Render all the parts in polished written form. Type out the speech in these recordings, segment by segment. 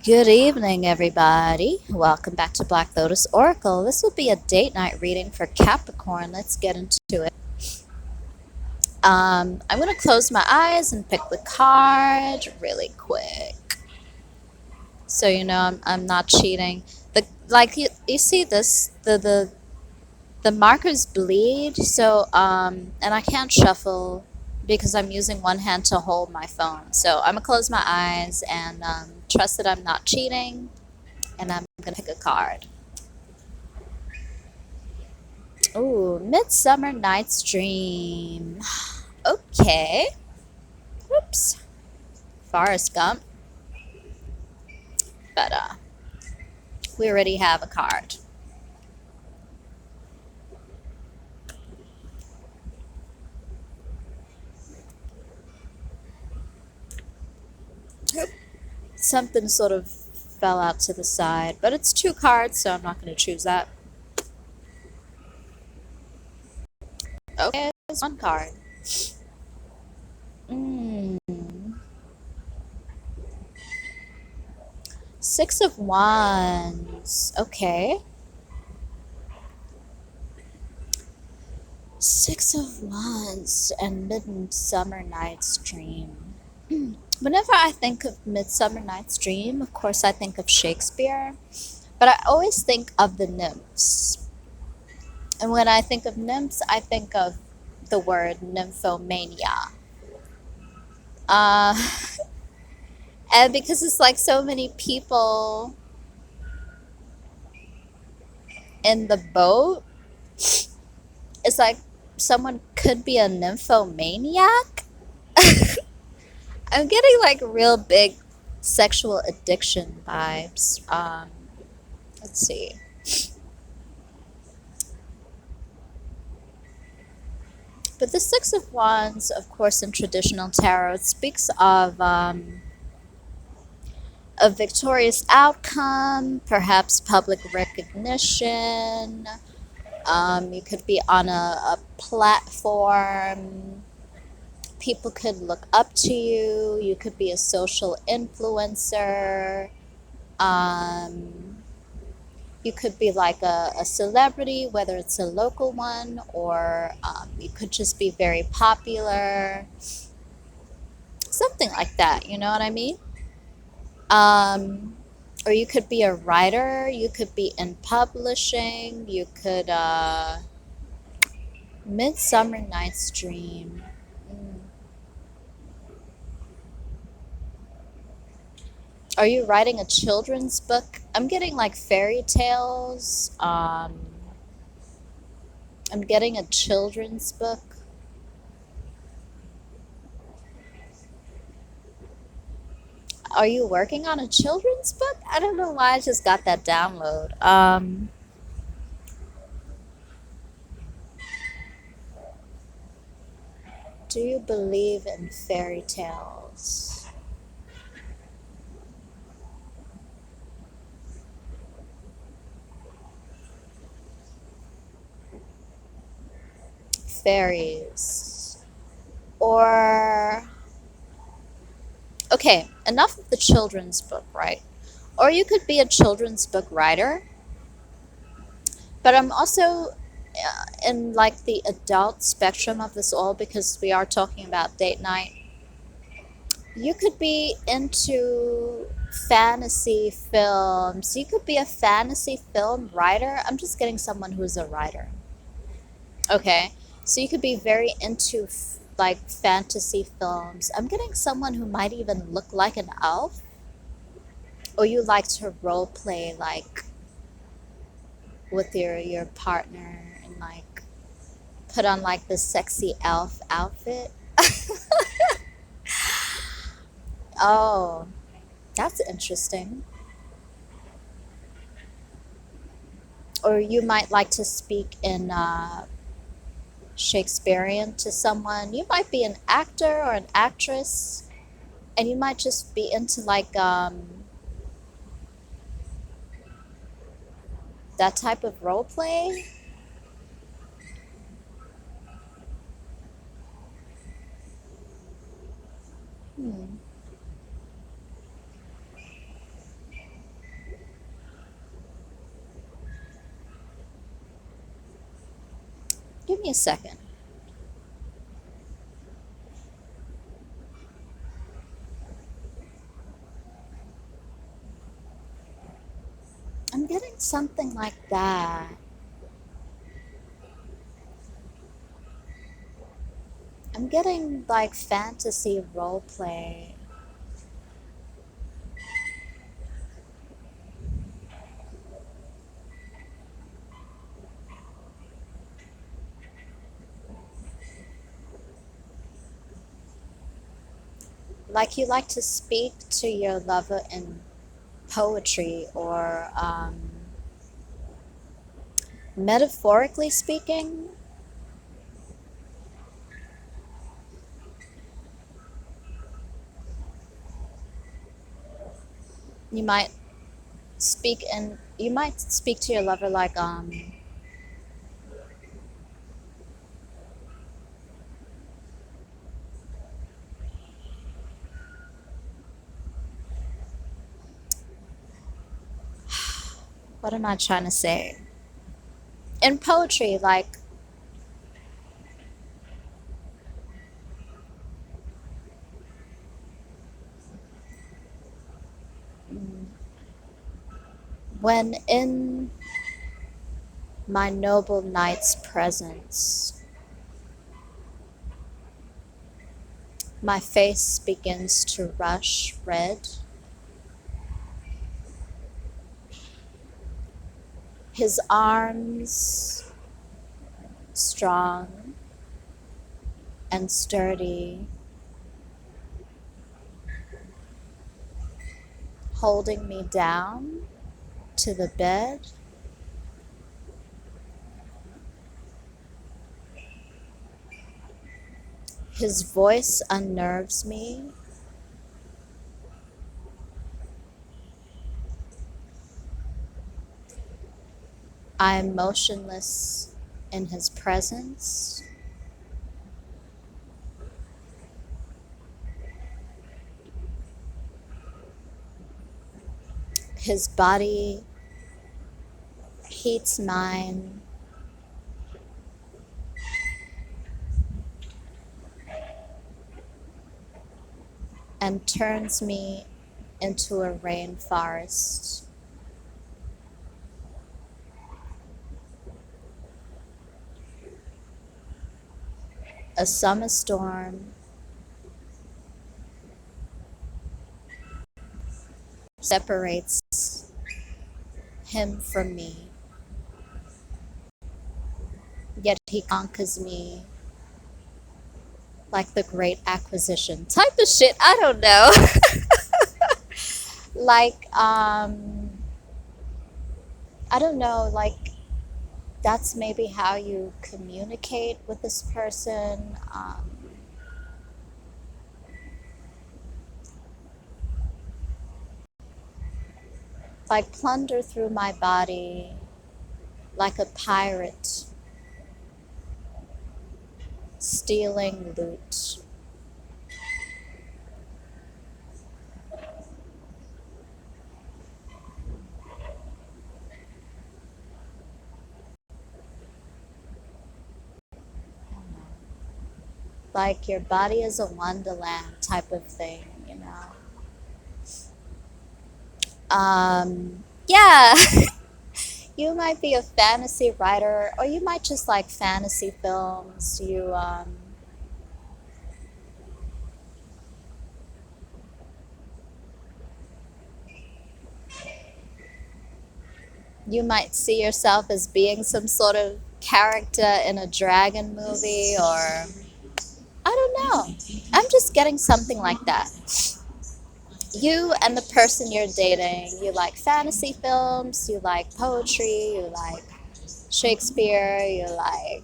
Good evening, everybody. Welcome back to Black Lotus Oracle. This will be a date night reading for Capricorn. Let's get into it. I'm going to close my eyes and pick the card really quick. So you know I'm not cheating. You see this the markers bleed. So and I can't shuffle because I'm using one hand to hold my phone. So I'm gonna close my eyes and trust that I'm not cheating. And I'm gonna pick a card. Oh, Midsummer Night's Dream. Okay. Oops. Forrest Gump. But we already have a card. Something sort of fell out to the side, but it's two cards, so I'm not going to choose that. Okay, it's one card. Mm. Six of Wands. Okay. Six of Wands and Midsummer Night's Dream. Whenever I think of Midsummer Night's Dream, of course I think of Shakespeare, but I always think of the nymphs. And when I think of nymphs, I think of the word nymphomania. Uh, and because it's like so many people in the boat, it's like someone could be a nymphomaniac. I'm getting like real big sexual addiction vibes. Let's see. But the Six of Wands, of course, in traditional tarot, speaks of a victorious outcome, perhaps public recognition. You could be on a platform. People could look up to you. You could be a social influencer. Um, you could be like a celebrity, whether it's a local one or you could just be very popular. Something like that, you know what I mean? Um, or you could be a writer, you could be in publishing, you could, Midsummer Night's Dream. Mm. Are you writing a children's book? I'm getting like fairy tales. I'm getting a children's book. Are you working on a children's book? I don't know why I just got that download. Do you believe in fairy tales? Fairies. Or, okay, enough of the children's book, right? Or you could be a children's book writer, but I'm also in like the adult spectrum of this all because we are talking about date night. You could be into fantasy films. You could be a fantasy film writer. I'm just getting someone who's a writer. Okay. So you could be very into like fantasy films. I'm getting someone who might even look like an elf. Or you like to role play like with your partner and like put on like the sexy elf outfit. Oh, that's interesting. Or you might like to speak in Shakespearean to someone. You might be an actor or an actress, and you might just be into like that type of role play. Hmm. me a second. I'm getting something like that. I'm getting like fantasy role play. Like you like to speak to your lover in poetry or metaphorically speaking. You might speak to your lover like what am I trying to say? In poetry, like when in my noble knight's presence, my face begins to rush red. His arms, strong and sturdy, holding me down to the bed. His voice unnerves me. I am motionless in his presence. His body heats mine. And turns me into a rainforest. A summer storm separates him from me, yet he conquers me like the great acquisition type of shit. I don't know. like, I don't know, like, that's maybe how you communicate with this person. Like, plunder through my body like a pirate stealing loot. Like your body is a wonderland type of thing, you know. Yeah, you might be a fantasy writer, or you might just like fantasy films. You might see yourself as being some sort of character in a dragon movie, or I don't know. I'm just getting something like that. You and the person you're dating, you like fantasy films, you like poetry, you like Shakespeare, you like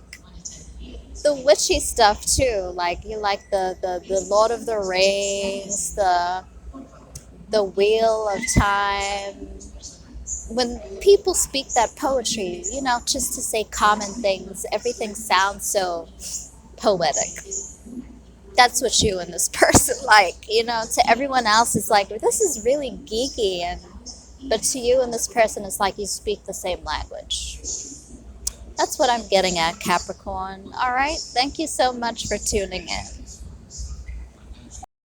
the witchy stuff too. Like you like the Lord of the Rings, the Wheel of Time. When people speak that poetry, you know, just to say common things, everything sounds so poetic. That's what you and this person like, you know. To everyone else, it's like this is really geeky, but to you and this person, it's like you speak the same language. That's what I'm getting at, Capricorn. All right. Thank you so much for tuning in.